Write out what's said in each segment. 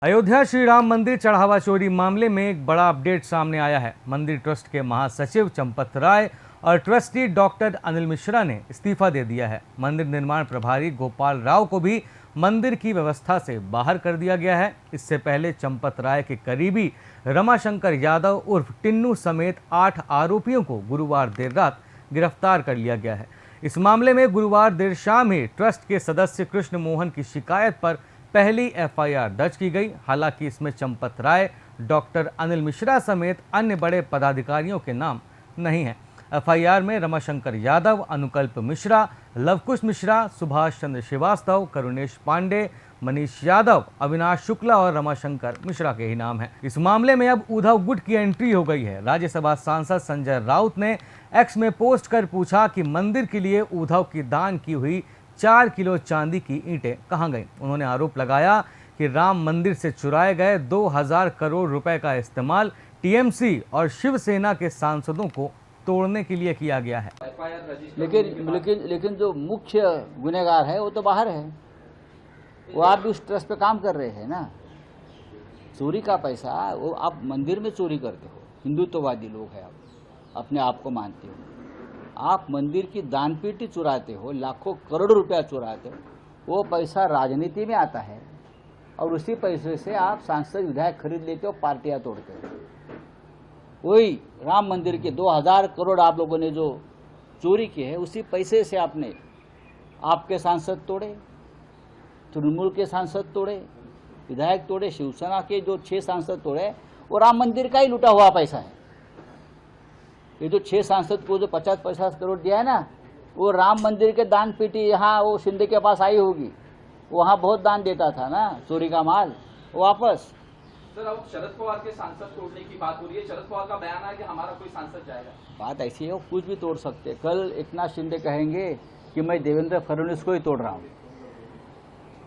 अयोध्या श्री राम मंदिर चढ़ावा चोरी मामले में एक बड़ा अपडेट सामने आया है। मंदिर ट्रस्ट के महासचिव चंपत राय और ट्रस्टी डॉक्टर अनिल मिश्रा ने इस्तीफा दे दिया है। मंदिर निर्माण प्रभारी गोपाल राव को भी मंदिर की व्यवस्था से बाहर कर दिया गया है। इससे पहले चंपत राय के करीबी रमाशंकर यादव उर्फ टिन्नू समेत 8 आरोपियों को गुरुवार देर रात गिरफ्तार कर लिया गया है। इस मामले में गुरुवार देर शाम ही ट्रस्ट के सदस्य कृष्ण मोहन की शिकायत पर पहली एफआईआर दर्ज की गई। हालांकि इसमें चंपत राय, डॉक्टर अनिल मिश्रा समेत अन्य बड़े पदाधिकारियों के नाम नहीं हैं। एफआईआर में रमाशंकर यादव, अनुकल्प मिश्रा, लवकुश मिश्रा, सुभाष चंद्र श्रीवास्तव, करुणेश पांडे, मनीष यादव, अविनाश शुक्ला और रमाशंकर मिश्रा के ही नाम हैं। इस मामले में अब उद्धव गुट की एंट्री हो गई है। राज्यसभा सांसद संजय राउत ने एक्स में पोस्ट कर पूछा कि मंदिर के लिए उद्धव की दान की हुई 4 किलो चांदी की ईंटें कहां गईं। उन्होंने आरोप लगाया कि राम मंदिर से चुराए गए 2000 करोड़ रुपए का इस्तेमाल टीएमसी और शिवसेना के सांसदों को तोड़ने के लिए किया गया है। लेकिन जो मुख्य गुनहगार है वो तो बाहर है। वो आप भी उस ट्रस्ट पे काम कर रहे हैं ना। चोरी का पैसा वो आप मंदिर में चोरी करते हो। हिंदुत्ववादी लोग हैं, आप अपने आप को मानते हो। आप मंदिर की दानपेटी चुराते हो, लाखों करोड़ रुपया चुराते हो। वो पैसा राजनीति में आता है और उसी पैसे से आप सांसद विधायक खरीद लेते हो, पार्टियां तोड़ते हो। वही राम मंदिर के 2000 करोड़ आप लोगों ने जो चोरी की है, उसी पैसे से आपने आपके सांसद तोड़े, तृणमूल के सांसद तोड़े, विधायक तोड़े, शिवसेना के जो 6 सांसद तोड़े, वो राम मंदिर का ही लूटा हुआ पैसा है। ये जो 6 सांसद को जो 50-50 करोड़ दिया है ना, वो राम मंदिर के दान पेटी यहाँ वो शिंदे के पास आई होगी। वहाँ बहुत दान देता था ना, चोरी का माल वापस। सर, अब शरद पवार के सांसद तोड़ने की बात हो रही है। शरद पवार का बयान है कि हमारा कोई सांसद जाएगा। बात ऐसी है, वो कुछ भी तोड़ सकते। कल एकनाथ शिंदे कहेंगे कि मैं देवेंद्र फडणवीस को ही तोड़ रहा हूँ,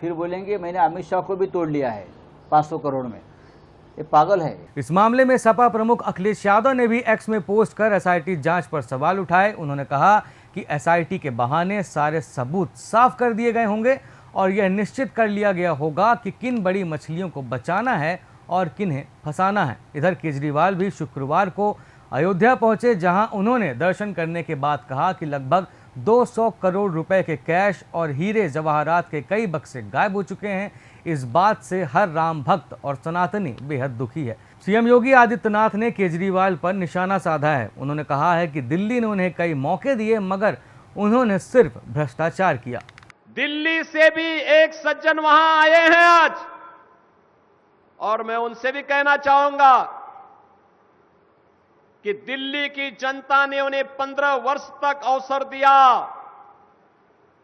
फिर बोलेंगे मैंने अमित शाह को भी तोड़ लिया है 500 करोड़ में। ये पागल है। इस मामले में सपा प्रमुख अखिलेश यादव ने भी एक्स में पोस्ट कर एसआईटी जांच पर सवाल उठाए। उन्होंने कहा कि एसआईटी के बहाने सारे सबूत साफ कर दिए गए होंगे और यह निश्चित कर लिया गया होगा कि किन बड़ी मछलियों को बचाना है और किन्हें फंसाना है। इधर केजरीवाल भी शुक्रवार को अयोध्या पहुंचे, जहां उन्होंने दर्शन करने के बाद कहा कि लगभग 200 करोड़ रुपए के कैश और हीरे जवाहरात के कई बक्से गायब हो चुके हैं। इस बात से हर राम भक्त और सनातनी बेहद दुखी है। सीएम योगी आदित्यनाथ ने केजरीवाल पर निशाना साधा है। उन्होंने कहा है कि दिल्ली ने उन्हें कई मौके दिए, मगर उन्होंने सिर्फ भ्रष्टाचार किया। दिल्ली से भी एक सज्जन वहां आए हैं आज, और मैं उनसे भी कहना चाहूंगा कि दिल्ली की जनता ने उन्हें 15 वर्ष तक अवसर दिया,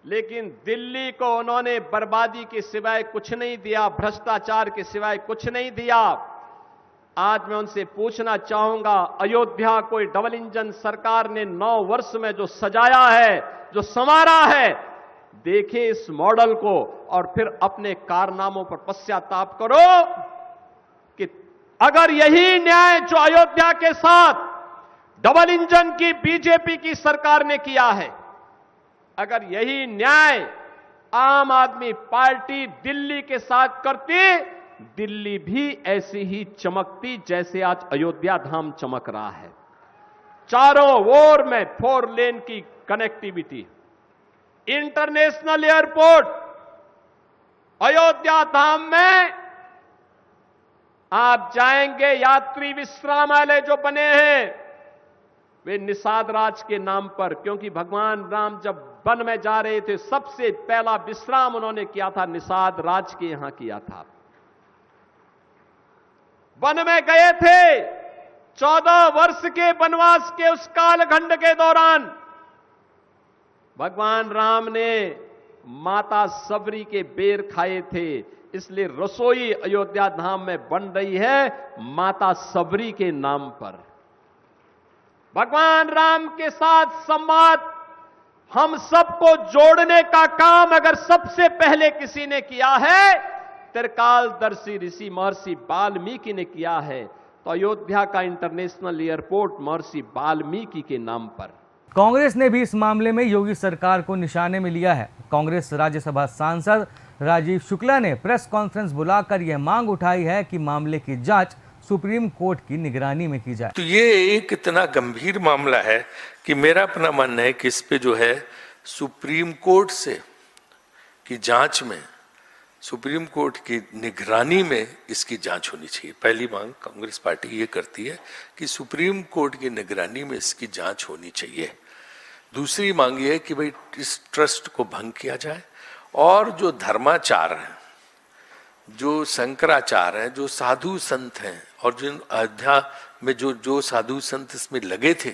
लेकिन दिल्ली को उन्होंने बर्बादी के सिवाय कुछ नहीं दिया, भ्रष्टाचार के सिवाय कुछ नहीं दिया। आज मैं उनसे पूछना चाहूंगा, अयोध्या कोई डबल इंजन सरकार ने 9 वर्ष में जो सजाया है, जो संवारा है, देखे इस मॉडल को और फिर अपने कारनामों पर पश्चाताप करो कि अगर यही न्याय जो अयोध्या के साथ डबल इंजन की बीजेपी की सरकार ने किया है, अगर यही न्याय आम आदमी पार्टी दिल्ली के साथ करती, दिल्ली भी ऐसी ही चमकती जैसे आज अयोध्या धाम चमक रहा है। चारों ओर में 4 लेन की कनेक्टिविटी, इंटरनेशनल एयरपोर्ट, अयोध्या धाम में आप जाएंगे, यात्री विश्रामालय जो बने हैं वे निषाद राज के नाम पर, क्योंकि भगवान राम जब वन में जा रहे थे सबसे पहला विश्राम उन्होंने किया था निषाद राज के यहां किया था। वन में गए थे 14 वर्ष के वनवास के उस कालखंड के दौरान भगवान राम ने माता सबरी के बेर खाए थे, इसलिए रसोई अयोध्या धाम में बन रही है माता सबरी के नाम पर। भगवान राम के साथ संवाद, हम सबको जोड़ने का काम अगर सबसे पहले किसी ने किया है, त्रिकालदर्शी ऋषि महर्षि वाल्मीकि ने किया है, तो अयोध्या का इंटरनेशनल एयरपोर्ट महर्षि वाल्मीकि के नाम पर। कांग्रेस ने भी इस मामले में योगी सरकार को निशाने में लिया है। कांग्रेस राज्यसभा सांसद राजीव शुक्ला ने प्रेस कॉन्फ्रेंस बुलाकर यह मांग उठाई है कि मामले की जांच सुप्रीम कोर्ट की निगरानी में की जाए। तो ये एक इतना गंभीर मामला है कि मेरा अपना मानना है कि इस पे जो है सुप्रीम कोर्ट से की जांच में, सुप्रीम कोर्ट की निगरानी में इसकी जांच होनी चाहिए। पहली मांग कांग्रेस पार्टी ये करती है कि सुप्रीम कोर्ट की निगरानी में इसकी जांच होनी चाहिए। दूसरी मांग ये है कि भाई इस ट्रस्ट को भंग किया जाए और जो धर्माचार हैं, जो शंकराचार हैं, जो साधु संत हैं और जिन अयोध्या में जो साधु संत इसमें लगे थे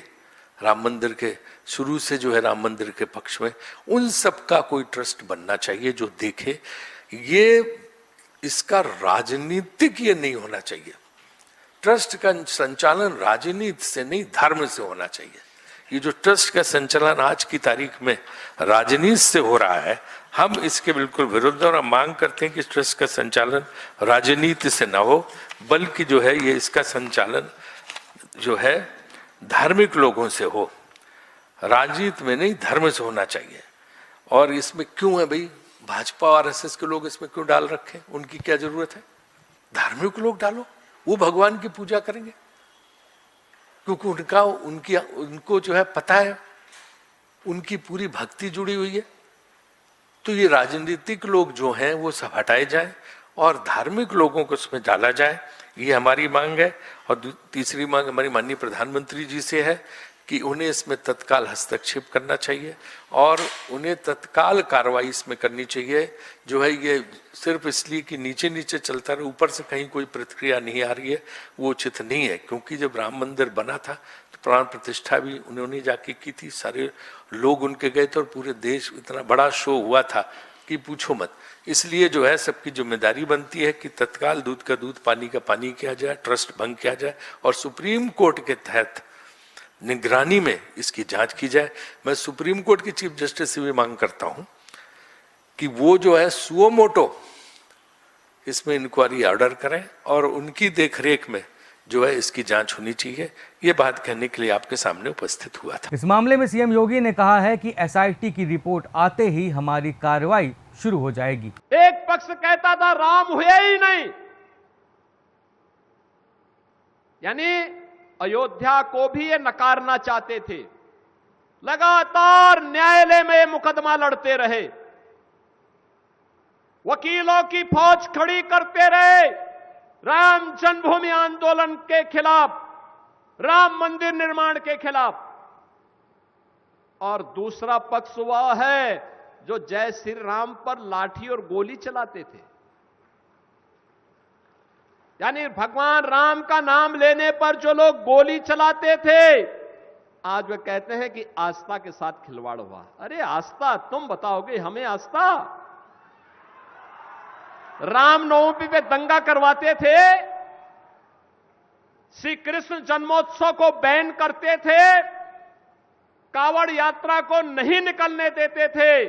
राम मंदिर के शुरू से जो है राम मंदिर के पक्ष में, उन सब का कोई ट्रस्ट बनना चाहिए जो देखे। ये इसका राजनीतिक ये नहीं होना चाहिए। ट्रस्ट का संचालन राजनीति से नहीं धर्म से होना चाहिए। ये जो ट्रस्ट का संचालन आज की तारीख में राजनीति से हो रहा है, हम इसके बिल्कुल विरुद्ध और हम मांग करते हैं कि ट्रस्ट का संचालन राजनीति से ना हो, बल्कि जो है ये इसका संचालन जो है धार्मिक लोगों से हो, राजनीति में नहीं धर्म से होना चाहिए। और इसमें क्यों है भाई भाजपा और आरएसएस के लोग इसमें क्यों डाल रखे, उनकी क्या जरूरत है? धार्मिक लोग डालो, वो भगवान की पूजा करेंगे क्योंकि उनको जो है पता है, उनकी पूरी भक्ति जुड़ी हुई है। तो ये राजनीतिक लोग जो हैं वो सब हटाए जाए और धार्मिक लोगों को उसमें डाला जाए, ये हमारी मांग है। और तीसरी मांग हमारी माननीय प्रधानमंत्री जी से है कि उन्हें इसमें तत्काल हस्तक्षेप करना चाहिए और उन्हें तत्काल कार्रवाई इसमें करनी चाहिए। जो है ये सिर्फ इसलिए कि नीचे नीचे चलता रहे, ऊपर से कहीं कोई प्रतिक्रिया नहीं आ रही है, वो उचित नहीं है। क्योंकि जब राम मंदिर बना था तो प्राण प्रतिष्ठा भी उन्होंने जाके की थी, सारे लोग उनके गए थे और पूरे देश इतना बड़ा शो हुआ था कि पूछो मत। इसलिए जो है सबकी जिम्मेदारी बनती है कि तत्काल दूध का दूध पानी का पानी किया जाए, ट्रस्ट भंग किया जाए और सुप्रीम कोर्ट के तहत निगरानी में इसकी जांच की जाए। मैं सुप्रीम कोर्ट के चीफ जस्टिस से भी मांग करता हूं कि वो जो है सुओ मोटो इसमें इंक्वायरी ऑर्डर करें और उनकी देखरेख में जो है इसकी जांच होनी चाहिए। ये बात कहने के लिए आपके सामने उपस्थित हुआ था। इस मामले में सीएम योगी ने कहा है कि एसआईटी की रिपोर्ट आते ही हमारी कार्रवाई शुरू हो जाएगी। एक पक्ष कहता था राम हुए ही नहीं, यानी अयोध्या को भी ये नकारना चाहते थे। लगातार न्यायालय में मुकदमा लड़ते रहे, वकीलों की फौज खड़ी करते रहे राम जन्मभूमि आंदोलन के खिलाफ, राम मंदिर निर्माण के खिलाफ। और दूसरा पक्ष वह है जो जय श्री राम पर लाठी और गोली चलाते थे, यानी भगवान राम का नाम लेने पर जो लोग गोली चलाते थे, आज वे कहते हैं कि आस्था के साथ खिलवाड़ हुआ। अरे आस्था तुम बताओगे हमें आस्था? रामनवमी पे दंगा करवाते थे, श्री कृष्ण जन्मोत्सव को बैन करते थे, कावड़ यात्रा को नहीं निकलने देते थे,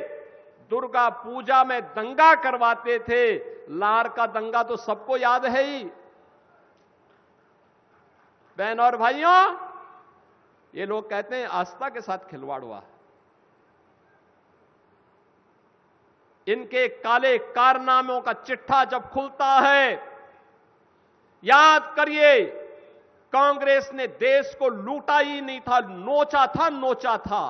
दुर्गा पूजा में दंगा करवाते थे। लार का दंगा तो सबको याद है ही। बहन और भाइयों, ये लोग कहते हैं आस्था के साथ खिलवाड़ हुआ। इनके काले कारनामों का चिट्ठा जब खुलता है, याद करिए कांग्रेस ने देश को लूटा ही नहीं था, नोचा था।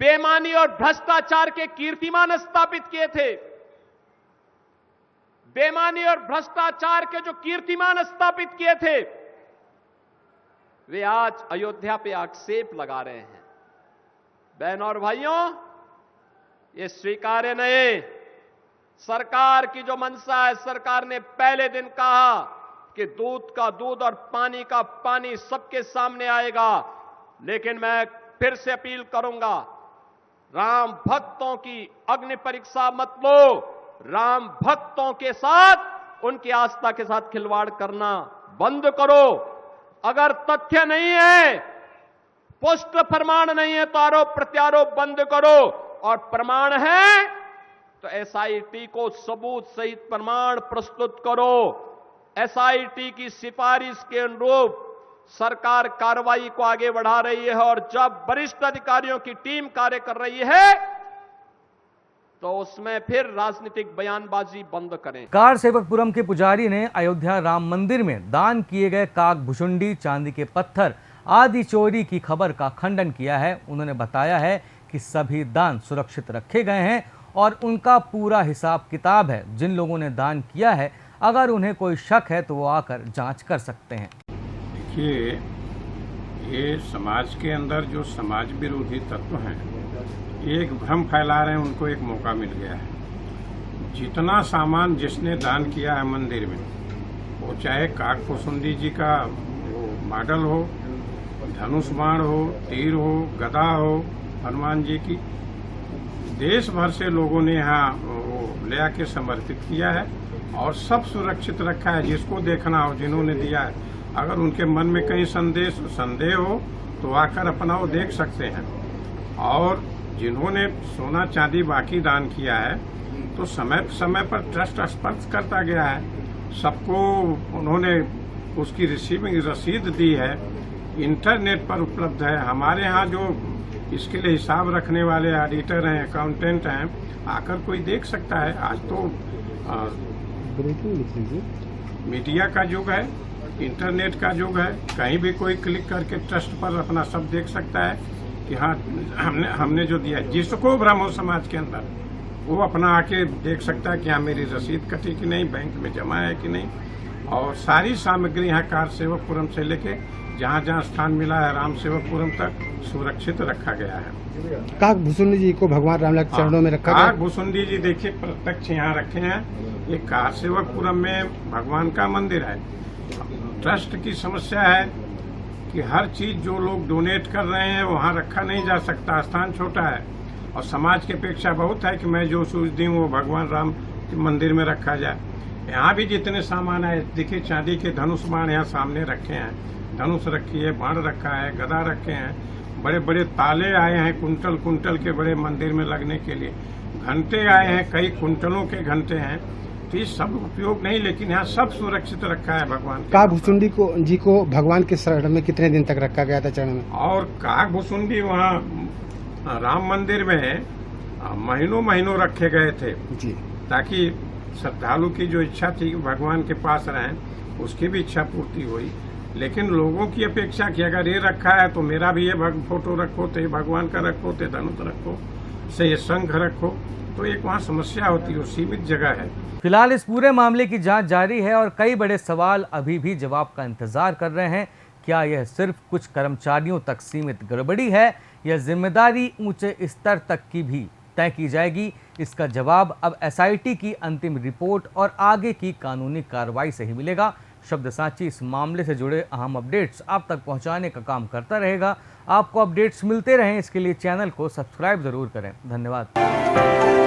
बेईमानी और भ्रष्टाचार के कीर्तिमान स्थापित किए थे। बेईमानी और भ्रष्टाचार के जो कीर्तिमान स्थापित किए थे, वे आज अयोध्या पे आक्षेप लगा रहे हैं। बहन और भाइयों, ये स्वीकार्य नहीं। सरकार की जो मंशा है, सरकार ने पहले दिन कहा कि दूध का दूध और पानी का पानी सबके सामने आएगा, लेकिन मैं फिर से अपील करूंगा, राम भक्तों की अग्नि परीक्षा मत लो। राम भक्तों के साथ, उनकी आस्था के साथ खिलवाड़ करना बंद करो। अगर तथ्य नहीं है, पुष्ट प्रमाण नहीं है, तो आरोप प्रत्यारोप बंद करो, और प्रमाण है तो एसआईटी को सबूत सहित प्रमाण प्रस्तुत करो। एसआईटी की सिफारिश के अनुरूप सरकार कार्रवाई को आगे बढ़ा रही है, और जब वरिष्ठ अधिकारियों की टीम कार्य कर रही है, तो उसमें फिर राजनीतिक बयानबाजी बंद करें। कार सेवकपुरम के पुजारी ने अयोध्या राम मंदिर में दान किए गए काक भुसुंडी, चांदी के पत्थर आदि चोरी की खबर का खंडन किया है। उन्होंने बताया है कि सभी दान सुरक्षित रखे गए हैं और उनका पूरा हिसाब किताब है। जिन लोगों ने दान किया है, अगर उन्हें कोई शक है तो वो आकर जांच कर सकते हैं। देखिए, ये समाज के अंदर जो समाज विरोधी तत्व हैं, एक भ्रम फैला रहे हैं, उनको एक मौका मिल गया है। जितना सामान जिसने दान किया है मंदिर में, वो चाहे काक भुसुंडी जी का वो मॉडल हो, धनुष बाण हो, तीर हो, गदा हो, हनुमान जी की, देश भर से लोगों ने यहाँ वो ले आके समर्पित किया है और सब सुरक्षित रखा है। जिसको देखना हो, जिन्होंने दिया है, अगर उनके मन में कहीं संदेह हो तो आकर अपना वो देख सकते हैं। और जिन्होंने सोना चांदी बाकी दान किया है, तो समय समय पर ट्रस्ट स्पष्ट करता गया है। सबको उन्होंने उसकी रिसीविंग रसीद दी है, इंटरनेट पर उपलब्ध है। हमारे यहाँ जो इसके लिए हिसाब रखने वाले ऑडिटर हैं, अकाउंटेंट हैं, आकर कोई देख सकता है। आज तो मीडिया का युग है, इंटरनेट का युग है, कहीं भी कोई क्लिक करके ट्रस्ट पर अपना सब देख सकता है कि हाँ हमने जो दिया। जिसको भ्रम हो समाज के अंदर, वो अपना आके देख सकता है कि हाँ मेरी रसीद कटी कि नहीं, बैंक में जमा है कि नहीं। और सारी सामग्री यहाँ कार सेवकपुरम से लेके जहाँ जहाँ स्थान मिला है राम सेवकपुरम तक सुरक्षित रखा गया है। काक भुसुंडी जी को भगवान राम के चरणों में रखा गया। काक भुसुंडी जी देखिए प्रत्यक्ष यहाँ रखे हैं। ये कार सेवकपुरम में भगवान का मंदिर है। ट्रस्ट की समस्या है कि हर चीज जो लोग डोनेट कर रहे हैं वहाँ रखा नहीं जा सकता, स्थान छोटा है और समाज की अपेक्षा बहुत है कि मैं जो सूझ दी वो भगवान राम के मंदिर में रखा जाए। यहाँ भी जितने सामान है, देखिए चांदी के धनुष बाण यहाँ सामने रखे हैं, धनुष रखी है, बाण रखा है, गदा रखे हैं, बड़े बड़े ताले आए हैं कुंटल कुंटल के बड़े मंदिर में लगने के लिए, घंटे आए हैं, कई कुंटलों के घंटे हैं। तो ये सब उपयोग नहीं, लेकिन यहाँ सब सुरक्षित रखा है भगवान। काक भुसुंडी जी को भगवान के शरण में कितने दिन तक रखा गया था चरण में? और काक भुसुंडी वहाँ राम मंदिर में महीनों महीनों रखे गए थे जी, ताकि श्रद्धालु की जो इच्छा थी भगवान के पास रहें, उसकी भी इच्छा पूर्ति हुई। लेकिन लोगों की अपेक्षा कि अगर ये रखा है तो मेरा भी ये फोटो रखो, तो ये भगवान का रखो, तो धनुष रखो, से ये शंख रखो, तो एक वहाँ समस्या होती है, सीमित जगह है। फिलहाल इस पूरे मामले की जांच जारी है और कई बड़े सवाल अभी भी जवाब का इंतजार कर रहे हैं। क्या यह सिर्फ कुछ कर्मचारियों तक सीमित गड़बड़ी है या जिम्मेदारी ऊंचे स्तर तक की भी तय की जाएगी? इसका जवाब अब एसआईटी की अंतिम रिपोर्ट और आगे की कानूनी कार्रवाई से ही मिलेगा। शब्दसाची इस मामले से जुड़े अहम अपडेट्स आप तक पहुंचाने का काम करता रहेगा। आपको अपडेट्स मिलते रहें, इसके लिए चैनल को सब्सक्राइब जरूर करें। धन्यवाद।